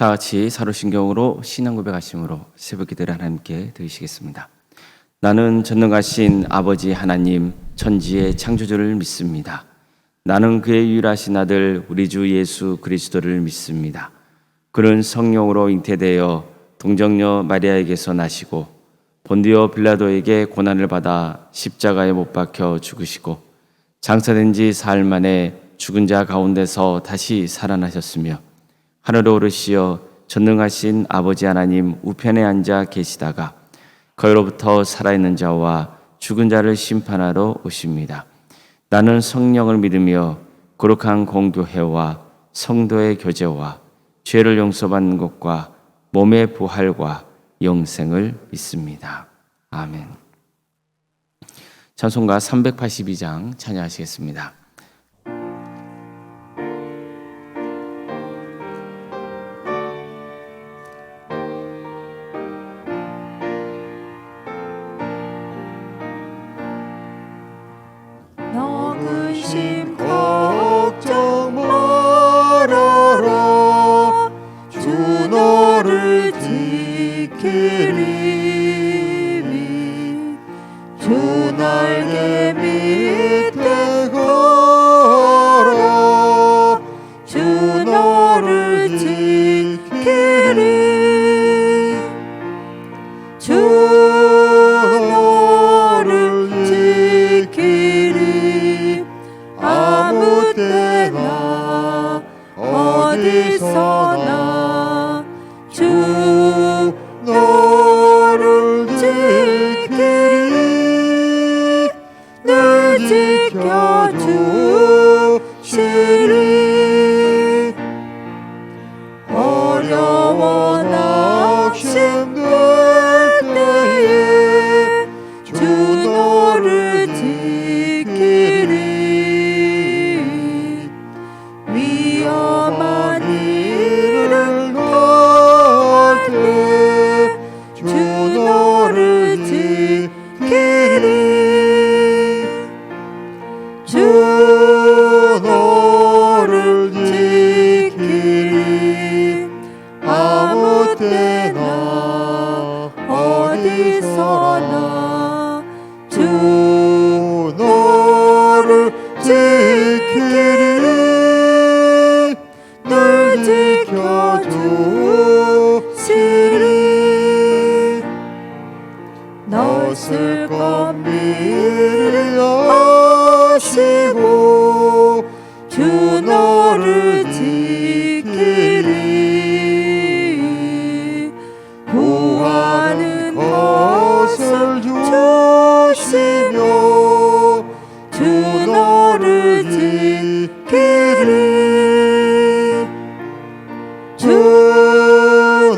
다 같이 사도신경으로 신앙 고백하심으로 새벽 기도를 하나님께 드리시겠습니다. 나는 전능하신 아버지 하나님 천지의 창조주를 믿습니다. 나는 그의 유일하신 아들 우리 주 예수 그리스도를 믿습니다. 그는 성령으로 잉태되어 동정녀 마리아에게서 나시고 본디오 빌라도에게 고난을 받아 십자가에 못 박혀 죽으시고 장사된 지 사흘 만에 죽은 자 가운데서 다시 살아나셨으며 하늘로 오르시어 전능하신 아버지 하나님 우편에 앉아 계시다가 거기로부터 살아있는 자와 죽은 자를 심판하러 오십니다. 나는 성령을 믿으며 거룩한 공교회와 성도의 교제와 죄를 용서받는 것과 몸의 부활과 영생을 믿습니다. 아멘. 찬송가 382장 찬양하시겠습니다. 너 근심 걱정 말아라 주 너를 지키리 주 날개 밑에 걸어 주 너를 지키리 주 너를 지키리 아무 때나 어디서나 주 너를 지키리 늘 지켜주시리 어려워 낙심될 때에 주 너를 지키리 위험한 일을 당할 때 주 너를 지키리 주 너를 지키리 아무 때나 어디서나 주 너를 지키리 늘 지켜주시리 너 쓸 것 미리 아시고 주 너를 지키리 구하는 것을 주시며 주 너를 지키리 주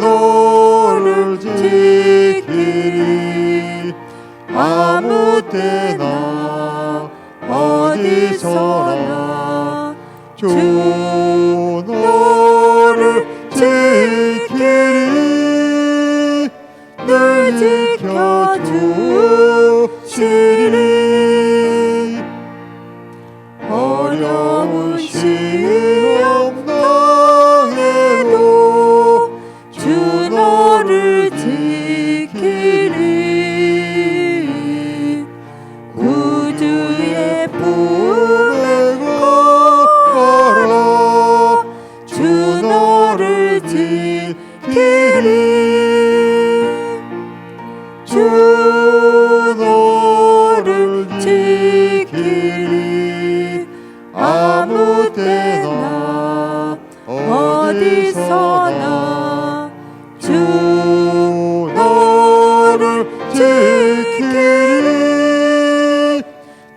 너를 지키리 아무 때나 어디서나 주 너를 지키리 늘 지켜주시리 어려운 시험 당해도 주 너를 지키리 구주의 품에 걸어 주 너를 지키리 주 너를 지키리 아무 때나 어디서나 주 너를 지키리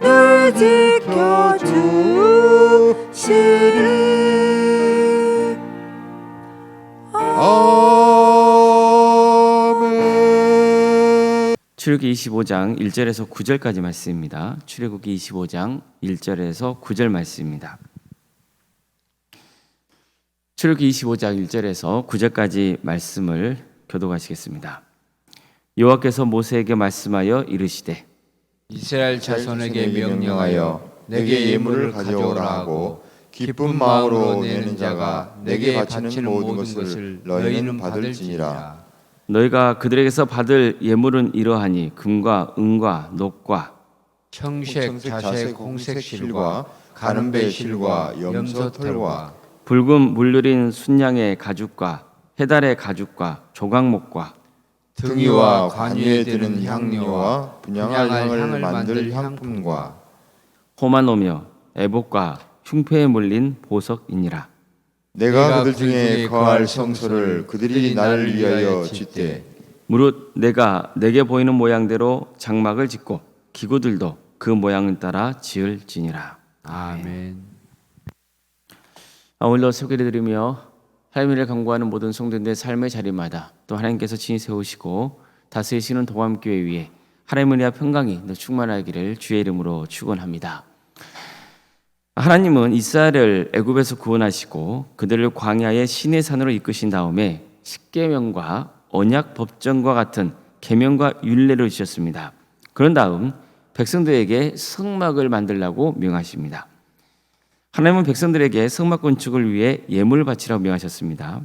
늘 지켜주시리 아멘. 출애굽기 25장 1절에서 9절까지 말씀입니다. 출애굽기 25장 1절에서 9절 말씀입니다. 출애굽기 25장 1절에서 9절까지 말씀을 교독하시겠습니다. 여호와께서 모세에게 말씀하여 이르시되 이스라엘 자손에게 명령하여 내게 예물을 가져오라 하고 기쁜 마음으로 내는 자가 내게 바치는 모든 것을 너희는 받을지니라. 너희가 그들에게서 받을 예물은 이러하니 금과 은과 녹과 청색, 자색, 홍색 실과 가는배 실과 염소 털과 붉은 물들인 순양의 가죽과 해달의 가죽과 조각목과 등이와 관유에 드는 향료와 분향할 향을 만들 향품과 호마노며 애복과 흉패에 물린 보석이니라. 내가 그들 중에 거할 성소를 그들이 나를 위하여 짓되 무릇 내가 내게 보이는 모양대로 장막을 짓고 기구들도 그 모양을 따라 지을지니라. 아멘. 오늘도 소개를 드리며 하나님을 간구하는 모든 성도들의 삶의 자리마다 또 하나님께서 친히 세우시고 다스리시는 동암교회 위에 하나님의 은혜와 평강이 늘 충만하기를 주의 이름으로 축원합니다. 하나님은 이스라엘을 애굽에서 구원하시고 그들을 광야의 시내 산으로 이끄신 다음에 십계명과 언약 법정과 같은 계명과 율례를 주셨습니다. 그런 다음 백성들에게 성막을 만들라고 명하십니다. 하나님은 백성들에게 성막 건축을 위해 예물을 바치라고 명하셨습니다.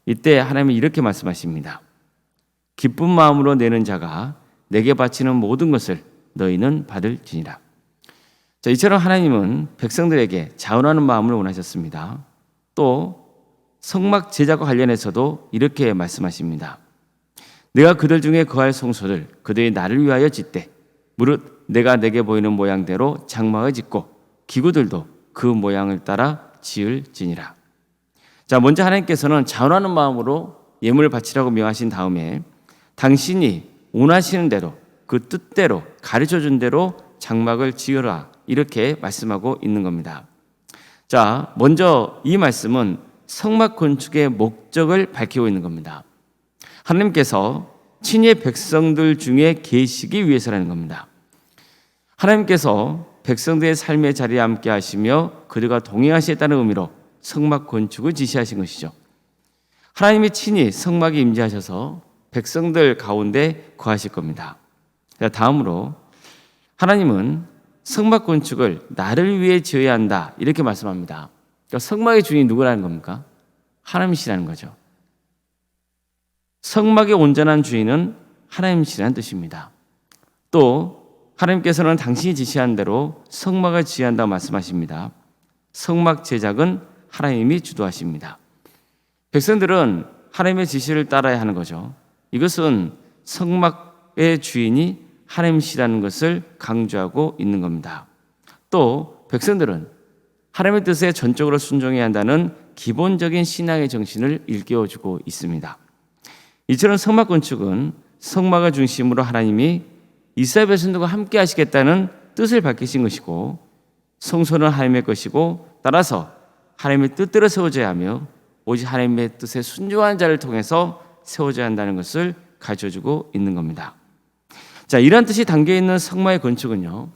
이때 하나님은 이렇게 말씀하십니다. 기쁜 마음으로 내는 자가 내게 바치는 모든 것을 너희는 받을지니라. 자, 이처럼 하나님은 백성들에게 자원하는 마음을 원하셨습니다. 또 성막 제작과 관련해서도 이렇게 말씀하십니다. 내가 그들 중에 거할 성소를 그들이 나를 위하여 짓되 무릇 내가 내게 보이는 모양대로 장막을 짓고 기구들도 그 모양을 따라 지을지니라. 자, 먼저 하나님께서는 자원하는 마음으로 예물을 바치라고 명하신 다음에 당신이 원하시는 대로 그 뜻대로 가르쳐준 대로 장막을 지으라 이렇게 말씀하고 있는 겁니다. 자, 먼저 이 말씀은 성막 건축의 목적을 밝히고 있는 겁니다. 하나님께서 친히 백성들 중에 계시기 위해서라는 겁니다. 하나님께서 백성들의 삶의 자리에 함께 하시며 그들과 동행하시겠다는 의미로 성막 건축을 지시하신 것이죠. 하나님이 친히 성막에 임재하셔서 백성들 가운데 거하실 겁니다. 다음으로 하나님은 성막 건축을 나를 위해 지어야 한다 이렇게 말씀합니다. 그러니까 성막의 주인이 누구라는 겁니까? 하나님이시라는 거죠. 성막의 온전한 주인은 하나님이시라는 뜻입니다. 또 하나님께서는 당신이 지시한 대로 성막을 지어야 한다고 말씀하십니다. 성막 제작은 하나님이 주도하십니다. 백성들은 하나님의 지시를 따라야 하는 거죠. 이것은 성막의 주인이 하나님이시라는 것을 강조하고 있는 겁니다. 또 백성들은 하나님의 뜻에 전적으로 순종해야 한다는 기본적인 신앙의 정신을 일깨워주고 있습니다. 이처럼 성막 건축은 성막을 중심으로 하나님이 이스라엘 백성들과 함께 하시겠다는 뜻을 밝히신 것이고 성소는 하나님의 것이고 따라서 하나님의 뜻대로 세워져야 하며 오직 하나님의 뜻에 순종한 자를 통해서 세워져야 한다는 것을 가르쳐주고 있는 겁니다. 자, 이런 뜻이 담겨있는 성막의 건축은요,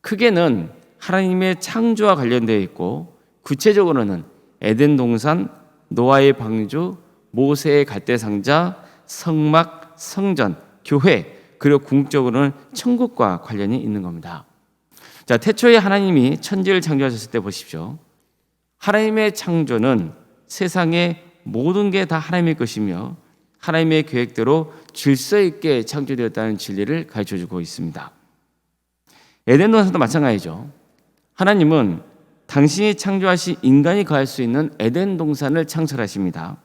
크게는 하나님의 창조와 관련되어 있고 구체적으로는 에덴 동산, 노아의 방주, 모세의 갈대상자, 성막, 성전, 교회 그리고 궁극적으로는 천국과 관련이 있는 겁니다. 자, 태초에 하나님이 천지를 창조하셨을 때 보십시오. 하나님의 창조는 세상의 모든 게 다 하나님의 것이며 하나님의 계획대로 질서 있게 창조되었다는 진리를 가르쳐주고 있습니다. 에덴 동산도 마찬가지죠. 하나님은 당신이 창조하신 인간이 거할 수 있는 에덴 동산을 창설하십니다.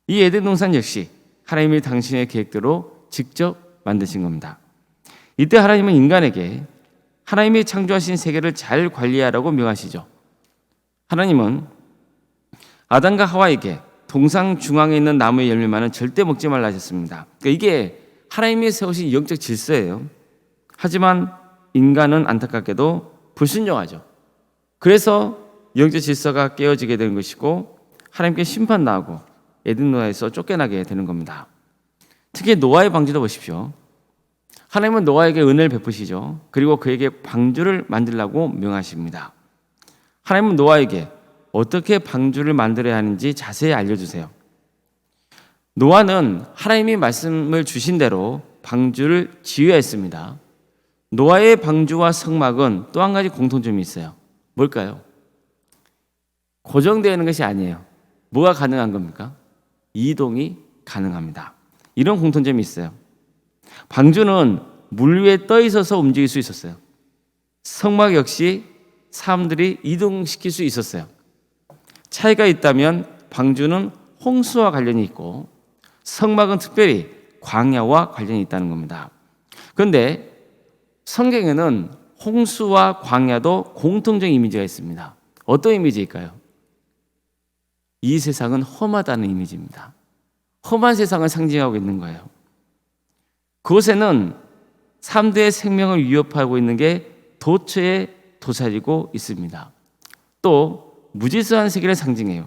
이 에덴 동산 역시 하나님이 당신의 계획대로 직접 만드신 겁니다. 이때 하나님은 인간에게 하나님이 창조하신 세계를 잘 관리하라고 명하시죠. 하나님은 아담과 하와에게 동상 중앙에 있는 나무의 열매만은 절대 먹지 말라 하셨습니다. 그러니까 이게 하나님이 세우신 영적 질서예요. 하지만 인간은 안타깝게도 불순종하죠. 그래서 영적 질서가 깨어지게 되는 것이고 하나님께 심판 나오고 에덴 노아에서 쫓겨나게 되는 겁니다. 특히 노아의 방주도 보십시오. 하나님은 노아에게 은혜를 베푸시죠. 그리고 그에게 방주를 만들라고 명하십니다. 하나님은 노아에게 어떻게 방주를 만들어야 하는지 자세히 알려주세요. 노아는 하나님이 말씀을 주신 대로 방주를 지어야 했습니다. 노아의 방주와 성막은 또 한 가지 공통점이 있어요. 뭘까요? 고정되어 있는 것이 아니에요. 뭐가 가능한 겁니까? 이동이 가능합니다. 이런 공통점이 있어요. 방주는 물 위에 떠 있어서 움직일 수 있었어요. 성막 역시 사람들이 이동시킬 수 있었어요. 차이가 있다면 방주는 홍수와 관련이 있고 성막은 특별히 광야와 관련이 있다는 겁니다. 그런데 성경에는 홍수와 광야도 공통적 이미지가 있습니다. 어떤 이미지일까요? 이 세상은 험하다는 이미지입니다. 험한 세상을 상징하고 있는 거예요. 그곳에는 사람들의 생명을 위협하고 있는 게 도처에 도사리고 있습니다. 또 무질서한 세계를 상징해요.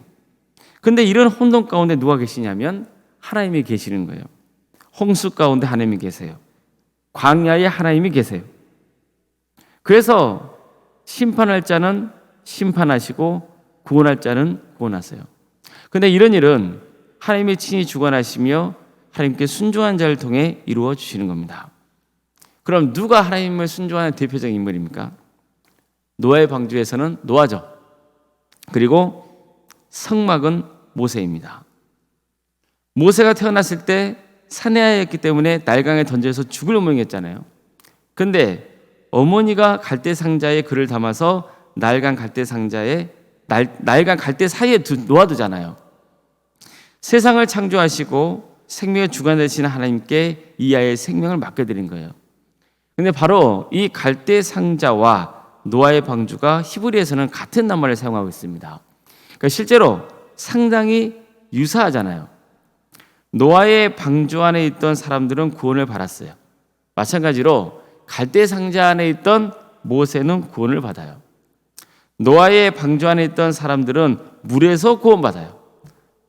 그런데 이런 혼돈 가운데 누가 계시냐면 하나님이 계시는 거예요. 홍수 가운데 하나님이 계세요. 광야에 하나님이 계세요. 그래서 심판할 자는 심판하시고 구원할 자는 구원하세요. 그런데 이런 일은 하나님이 친히 주관하시며 하나님께 순종한 자를 통해 이루어 주시는 겁니다. 그럼 누가 하나님을 순종하는 대표적인 인물입니까? 노아의 방주에서는 노아죠. 그리고 성막은 모세입니다. 모세가 태어났을 때 사내아였기 때문에 날강에 던져서 죽을 운명이었잖아요. 그런데 어머니가 갈대 상자에 그를 담아서 날강 갈대 상자에 날강 갈대 사이에 놓아두잖아요. 세상을 창조하시고 생명의 주관 되시는 하나님께 이 아이의 생명을 맡겨드린 거예요. 그런데 바로 이 갈대 상자와 노아의 방주가 히브리에서는 같은 낱말을 사용하고 있습니다. 그러니까 실제로 상당히 유사하잖아요. 노아의 방주 안에 있던 사람들은 구원을 받았어요. 마찬가지로 갈대 상자 안에 있던 모세는 구원을 받아요. 노아의 방주 안에 있던 사람들은 물에서 구원받아요.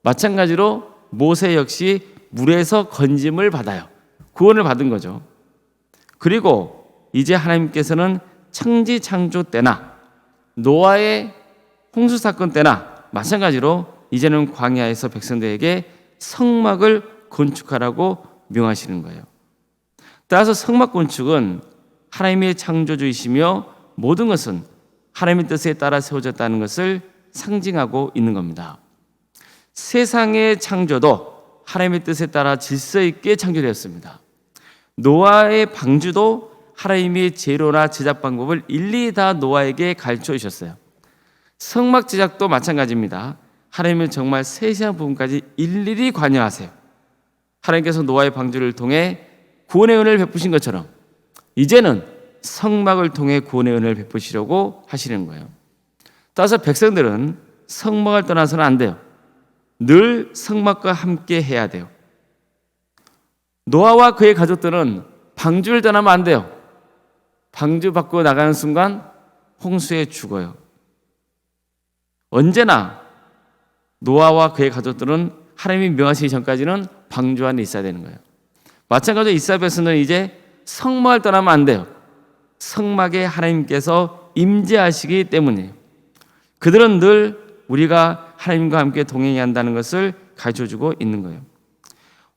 마찬가지로 모세 역시 물에서 건짐을 받아요. 구원을 받은 거죠. 그리고 이제 하나님께서는 천지 창조 때나 노아의 홍수 사건 때나 마찬가지로 이제는 광야에서 백성들에게 성막을 건축하라고 명하시는 거예요. 따라서 성막 건축은 하나님의 창조주이시며 모든 것은 하나님의 뜻에 따라 세워졌다는 것을 상징하고 있는 겁니다. 세상의 창조도 하나님의 뜻에 따라 질서 있게 창조되었습니다. 노아의 방주도 하나님의 재료나 제작 방법을 일일이 다 노아에게 가르쳐 주셨어요. 성막 제작도 마찬가지입니다. 하나님은 정말 세세한 부분까지 일일이 관여하세요. 하나님께서 노아의 방주를 통해 구원의 은혜를 베푸신 것처럼 이제는 성막을 통해 구원의 은혜를 베푸시려고 하시는 거예요. 따라서 백성들은 성막을 떠나서는 안 돼요. 늘 성막과 함께 해야 돼요. 노아와 그의 가족들은 방주를 떠나면 안 돼요. 방주 밖으로 나가는 순간 홍수에 죽어요. 언제나 노아와 그의 가족들은 하나님이 명하시기 전까지는 방주 안에 있어야 되는 거예요. 마찬가지로 이스라엘에서는 이제 성막을 떠나면 안 돼요. 성막에 하나님께서 임재하시기 때문이에요. 그들은 늘 우리가 하나님과 함께 동행해야 한다는 것을 가르쳐주고 있는 거예요.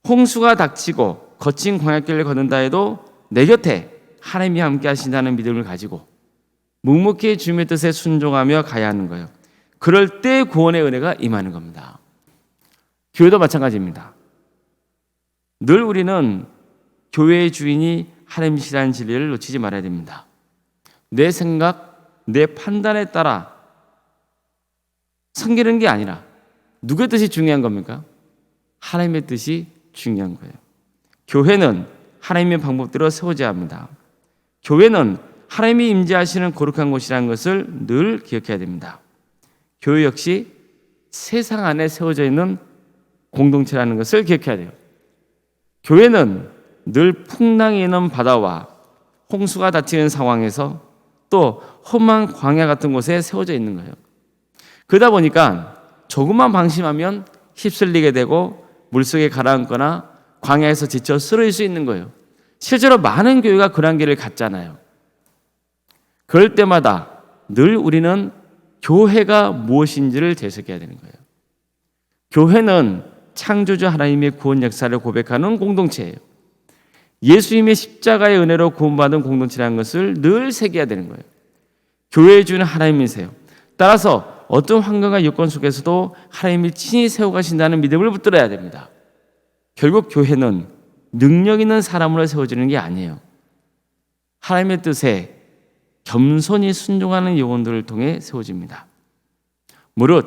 홍수가 닥치고 거친 광야길을 걷는다 해도 내 곁에 하나님이 함께 하신다는 믿음을 가지고 묵묵히 주님의 뜻에 순종하며 가야 하는 거예요. 그럴 때 구원의 은혜가 임하는 겁니다. 교회도 마찬가지입니다. 늘 우리는 교회의 주인이 하나님이시라는 진리를 놓치지 말아야 됩니다. 내 생각, 내 판단에 따라 섬기는 게 아니라 누구의 뜻이 중요한 겁니까? 하나님의 뜻이 중요한 거예요. 교회는 하나님의 방법대로 세워져야 합니다. 교회는 하나님이 임재하시는 거룩한 곳이라는 것을 늘 기억해야 됩니다. 교회 역시 세상 안에 세워져 있는 공동체라는 것을 기억해야 돼요. 교회는 늘 풍랑이 있는 바다와 홍수가 닥치는 상황에서 또 험한 광야 같은 곳에 세워져 있는 거예요. 그러다 보니까 조금만 방심하면 휩쓸리게 되고 물속에 가라앉거나 광야에서 지쳐 쓰러질 수 있는 거예요. 실제로 많은 교회가 그런 길을 갔잖아요. 그럴 때마다 늘 우리는 교회가 무엇인지를 되새겨야 되는 거예요. 교회는 창조주 하나님의 구원 역사를 고백하는 공동체예요. 예수님의 십자가의 은혜로 구원받은 공동체라는 것을 늘 새겨야 되는 거예요. 교회의 주는 하나님이세요. 따라서 어떤 환경과 여건 속에서도 하나님이 친히 세워가신다는 믿음을 붙들어야 됩니다. 결국 교회는 능력 있는 사람으로 세워지는 게 아니에요. 하나님의 뜻에 겸손히 순종하는 영혼들을 통해 세워집니다. 무릇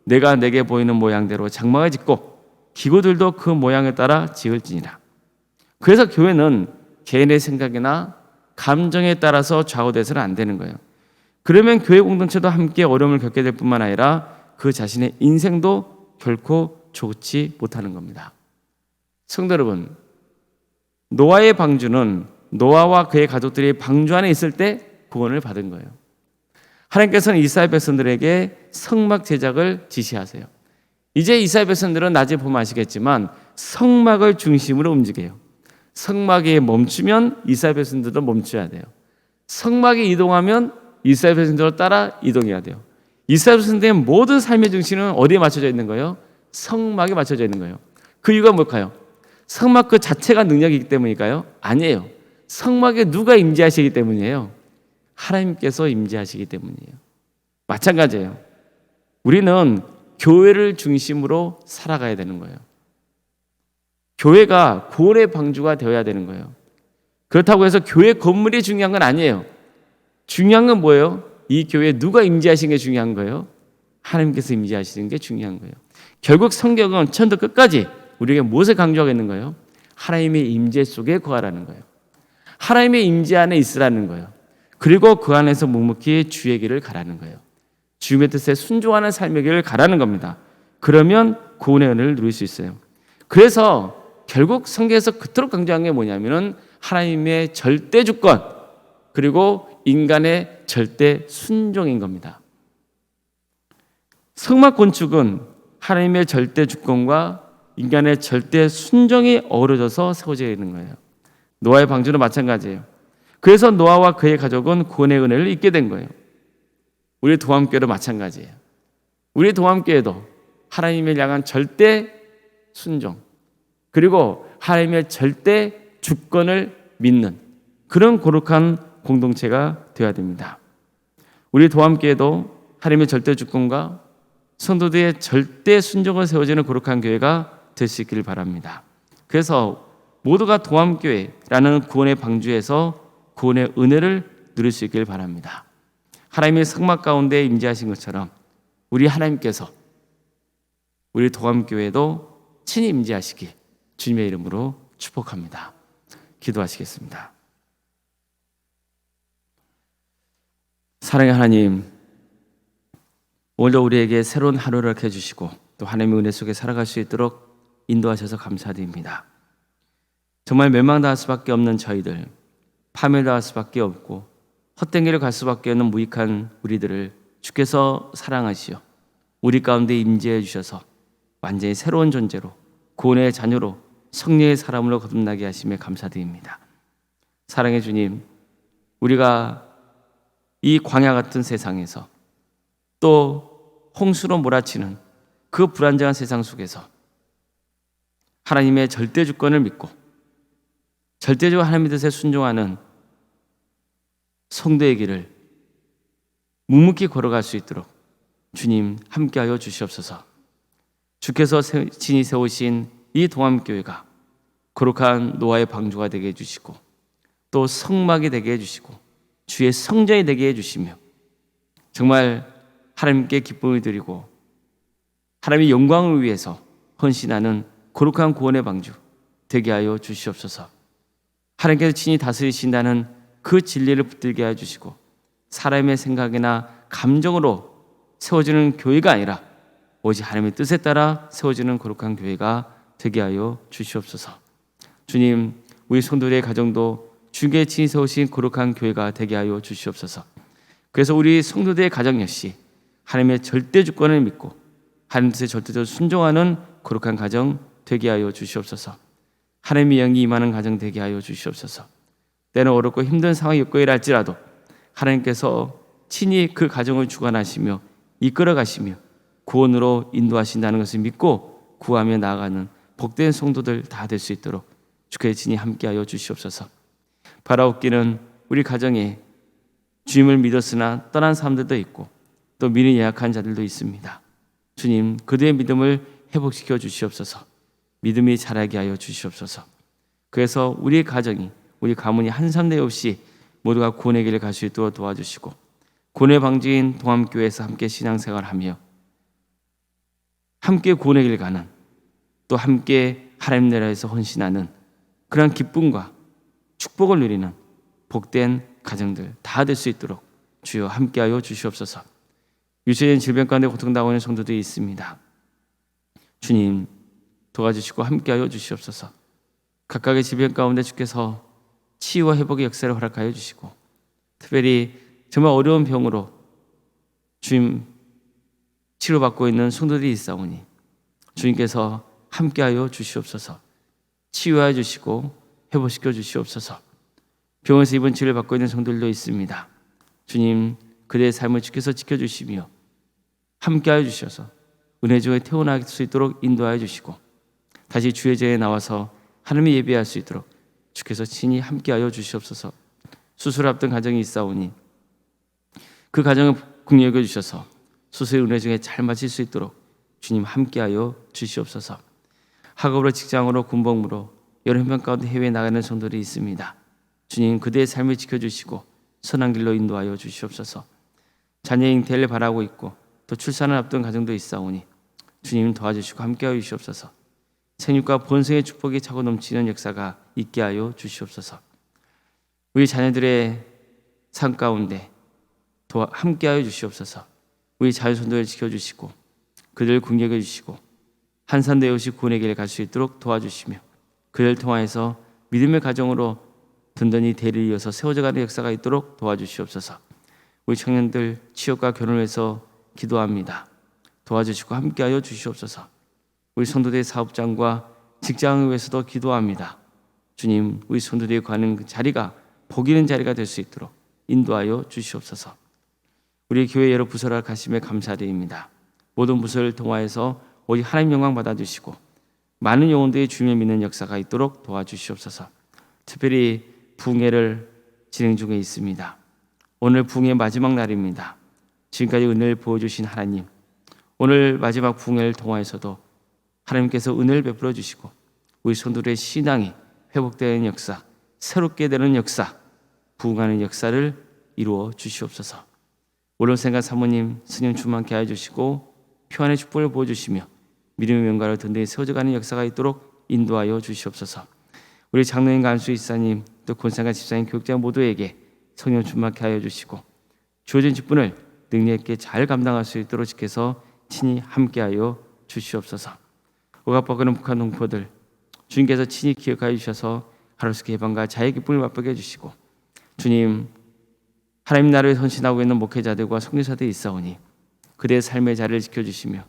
내가 내게 보이는 모양대로 장막을 짓고 기구들도 그 모양에 따라 지을지니라. 그래서 교회는 개인의 생각이나 감정에 따라서 좌우돼서는 안 되는 거예요. 그러면 교회 공동체도 함께 어려움을 겪게 될 뿐만 아니라 그 자신의 인생도 결코 좋지 못하는 겁니다. 성도 여러분, 노아의 방주는 노아와 그의 가족들이 방주 안에 있을 때 구원을 받은 거예요. 하나님께서는 이스라엘 백성들에게 성막 제작을 지시하세요. 이제 이스라엘 백성들은 나중에 보면 아시겠지만 성막을 중심으로 움직여요. 성막이 멈추면 이스라엘 백성들도 멈춰야 돼요. 성막이 이동하면 이스라엘 백성들을 따라 이동해야 돼요. 이스라엘 백성들의 모든 삶의 중심은 어디에 맞춰져 있는 거예요? 성막에 맞춰져 있는 거예요. 그 이유가 뭘까요? 성막 그 자체가 능력이기 때문일까요? 아니에요. 성막에 누가 임재하시기 때문이에요? 하나님께서 임재하시기 때문이에요. 마찬가지예요. 우리는 교회를 중심으로 살아가야 되는 거예요. 교회가 구원의 방주가 되어야 되는 거예요. 그렇다고 해서 교회 건물이 중요한 건 아니에요. 중요한 건 뭐예요? 이 교회에 누가 임재하시는 게 중요한 거예요? 하나님께서 임재하시는 게 중요한 거예요. 결국 성경은 처음부터 끝까지 우리에게 무엇을 강조하고 있는 거예요? 하나님의 임재 속에 거하라는 거예요. 하나님의 임재 안에 있으라는 거예요. 그리고 그 안에서 묵묵히 주의 길을 가라는 거예요. 주님의 뜻에 순종하는 삶의 길을 가라는 겁니다. 그러면 구원의 은혜를 누릴 수 있어요. 그래서 결국 성경에서 그토록 강조한 게 뭐냐면은 하나님의 절대 주권 그리고 인간의 절대 순종인 겁니다. 성막 건축은 하나님의 절대 주권과 인간의 절대 순종이 어우러져서 세워져 있는 거예요. 노아의 방주는 마찬가지예요. 그래서 노아와 그의 가족은 구원의 은혜를 입게 된 거예요. 우리 도함교회도 마찬가지예요. 우리 도함교회도 하나님을 향한 절대 순종 그리고 하나님의 절대 주권을 믿는 그런 거룩한 공동체가 되어야 됩니다. 우리 도함교회도 하나님의 절대 주권과 성도들의 절대 순종을 세워지는 거룩한 교회가 될 수 있기를 바랍니다. 그래서 모두가 도함교회라는 구원의 방주에서 구원의 은혜를 누릴 수 있기를 바랍니다. 하나님의 성막 가운데 임재하신 것처럼 우리 하나님께서 우리 도함교회도 친히 임재하시기 주님의 이름으로 축복합니다. 기도하시겠습니다. 사랑의 하나님, 오늘도 우리에게 새로운 하루를 해주시고 또 하나님의 은혜 속에 살아갈 수 있도록 인도하셔서 감사드립니다. 정말 멸망당할 수밖에 없는 저희들, 파멸당할 수밖에 없고 헛된 길을 갈 수밖에 없는 무익한 우리들을 주께서 사랑하시어 우리 가운데 임재해 주셔서 완전히 새로운 존재로 구원의 자녀로 성령의 사람으로 거듭나게 하심에 감사드립니다. 사랑의 주님, 우리가 이 광야 같은 세상에서 또 홍수로 몰아치는 그 불안정한 세상 속에서 하나님의 절대 주권을 믿고 절대적으로 하나님의 뜻에 순종하는 성도의 길을 묵묵히 걸어갈 수 있도록 주님 함께하여 주시옵소서. 주께서 친히 세우신 이 동암교회가 거룩한 노아의 방주가 되게 해주시고 또 성막이 되게 해주시고 주의 성전이 되게 해주시며 정말 하나님께 기쁨을 드리고 하나님의 영광을 위해서 헌신하는 거룩한 구원의 방주 되게 하여 주시옵소서. 하나님께서 친히 다스리신다는 그 진리를 붙들게 하여 주시고 사람의 생각이나 감정으로 세워지는 교회가 아니라 오직 하나님의 뜻에 따라 세워지는 거룩한 교회가 되게 하여 주시옵소서. 주님, 우리 성도들의 가정도 주께 친히 세우신 거룩한 교회가 되게 하여 주시옵소서. 그래서 우리 성도들의 가정 역시 하나님의 절대 주권을 믿고 하나님 뜻에 절대적으로 순종하는 거룩한 가정 되게 하여 주시옵소서. 하나님의 영이 임하는 가정 되게 하여 주시옵소서. 때는 어렵고 힘든 상황이 겪고 일할지라도 하나님께서 친히 그 가정을 주관하시며 이끌어 가시며 구원으로 인도하신다는 것을 믿고 구하며 나아가는 복된 성도들 다 될 수 있도록 주께 친히 함께하여 주시옵소서. 바라옵기는 우리 가정에 주님을 믿었으나 떠난 사람들도 있고 또 미리 예약한 자들도 있습니다. 주님, 그들의 믿음을 회복시켜 주시옵소서. 믿음이 자라게 하여 주시옵소서. 그래서 우리 가정이, 우리 가문이 한삼대 없이 모두가 구원의 길을 갈 수 있도록 도와주시고, 구원의 방지인 동암교회에서 함께 신앙생활하며 함께 구원의 길을 가는, 또 함께 하나님 나라에서 헌신하는 그런 기쁨과 축복을 누리는 복된 가정들 다 될 수 있도록 주여 함께하여 주시옵소서. 유전인 질병 가운데 고통당하고 있는 성도들이 있습니다. 주님, 도와주시고 함께하여 주시옵소서. 각각의 질병 가운데 주께서 치유와 회복의 역사를 허락하여 주시고, 특별히 정말 어려운 병으로 주님 치료받고 있는 성도들이 있사오니 주님께서 함께하여 주시옵소서. 치유하여 주시고 회복시켜 주시옵소서. 병원에서 입원 치료를 받고 있는 성도들도 있습니다. 주님, 그들의 삶을 주께서 지켜주시며 함께하여 주셔서 은혜 중에 태어날 수 있도록 인도하여 주시고, 다시 주의 제에 나와서 하나님을 예배할 수 있도록 주께서 친히 함께하여 주시옵소서. 수술 앞둔 가정이 있사오니 그 가정을 긍휼히 여겨 주셔서 수술의 은혜 중에 잘 마칠 수 있도록 주님 함께하여 주시옵소서. 학업으로, 직장으로, 군복무로 여러 형편 가운데 해외에 나가는 성도들이 있습니다. 주님, 그들의 삶을 지켜주시고 선한 길로 인도하여 주시옵소서. 자녀 잉태를 바라고 있고 또 출산을 앞둔 가정도 있사오니 주님 도와주시고 함께하여 주시옵소서. 생육과 본성의 축복이 차고 넘치는 역사가 있게 하여 주시옵소서. 우리 자녀들의 삶 가운데 함께하여 주시옵소서. 우리 자녀손들을 지켜주시고 그들을 긍휼히 여겨주시고 한산되어 오시 구원의 길을 갈 수 있도록 도와주시며, 그들을 통하여서 믿음의 가정으로 든든히 대를 이어서 세워져가는 역사가 있도록 도와주시옵소서. 우리 청년들 취업과 결혼을 위해서 기도합니다. 도와주시고 함께하여 주시옵소서. 우리 성도들의 사업장과 직장을 위해서도 기도합니다. 주님, 우리 성도들이 가는 그 자리가 복 있는 자리가 될 수 있도록 인도하여 주시옵소서. 우리 교회 여러 부서를 가심에 감사드립니다. 모든 부서를 통하여서 오직 하나님 영광 받아주시고 많은 영혼들이 주님을 믿는 역사가 있도록 도와주시옵소서. 특별히 부흥회를 진행 중에 있습니다. 오늘 부흥회 마지막 날입니다. 지금까지 은혜를 보여주신 하나님, 오늘 마지막 부흥회를 통하여서도 하나님께서 은혜를 베풀어 주시고 우리 성도들의 신앙이 회복되는 역사, 새롭게 되는 역사, 부흥하는 역사를 이루어 주시옵소서. 오늘 생각 사모님, 스님 충만케 하여 주시고 평안의 축복을 보여주시며 믿음의 명가를 든든히 세워져가는 역사가 있도록 인도하여 주시옵소서. 우리 장로님, 간수 이사님, 또 권상가 집사님, 교육자 모두에게 성령 충만케 하여 주시고 주어진 직분을 능력 있게 잘 감당할 수 있도록 지켜서 친히 함께하여 주시옵소서. 억압받고는 북한 동포들 주님께서 친히 기억하여 주셔서 하루씩 해방과 자의 기쁨을 맛보게 해주시고, 주님, 하나님 나라에 헌신하고 있는 목회자들과 선교사들이 있사오니 그들의 삶의 자리를 지켜주시며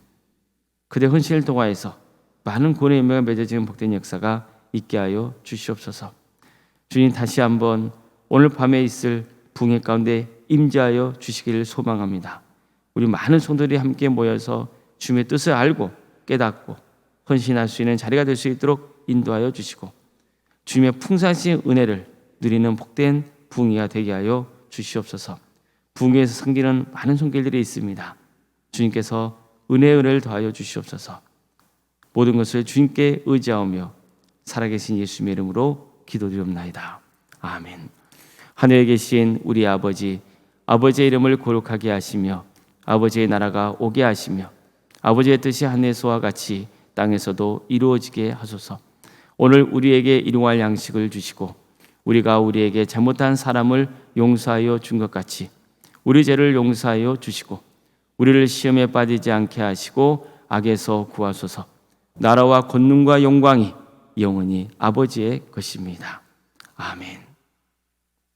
그들의 헌신을 통하여서 많은 구원의 인명을 맺어지는 복된 역사가 있게 하여 주시옵소서. 주님, 다시 한번 오늘 밤에 있을 부흥회 가운데 임재하여 주시기를 소망합니다. 우리 많은 성도들이 함께 모여서 주님의 뜻을 알고 깨닫고 헌신할 수 있는 자리가 될 수 있도록 인도하여 주시고 주님의 풍성하신 은혜를 누리는 복된 부흥회가 되게 하여 주시옵소서. 부흥회에서 섬기는 많은 손길들이 있습니다. 주님께서 은혜를 더하여 주시옵소서. 모든 것을 주님께 의지하며 살아계신 예수님의 이름으로 기도드리옵나이다. 아멘. 하늘에 계신 우리 아버지, 아버지의 이름을 거룩하게 하시며 아버지의 나라가 오게 하시며 아버지의 뜻이 하늘에서와 같이 땅에서도 이루어지게 하소서. 오늘 우리에게 일용할 양식을 주시고 우리가 우리에게 잘못한 사람을 용서하여 준 것 같이 우리 죄를 용서하여 주시고 우리를 시험에 빠지지 않게 하시고 악에서 구하소서. 나라와 권능과 영광이 영원히 아버지의 것입니다. 아멘.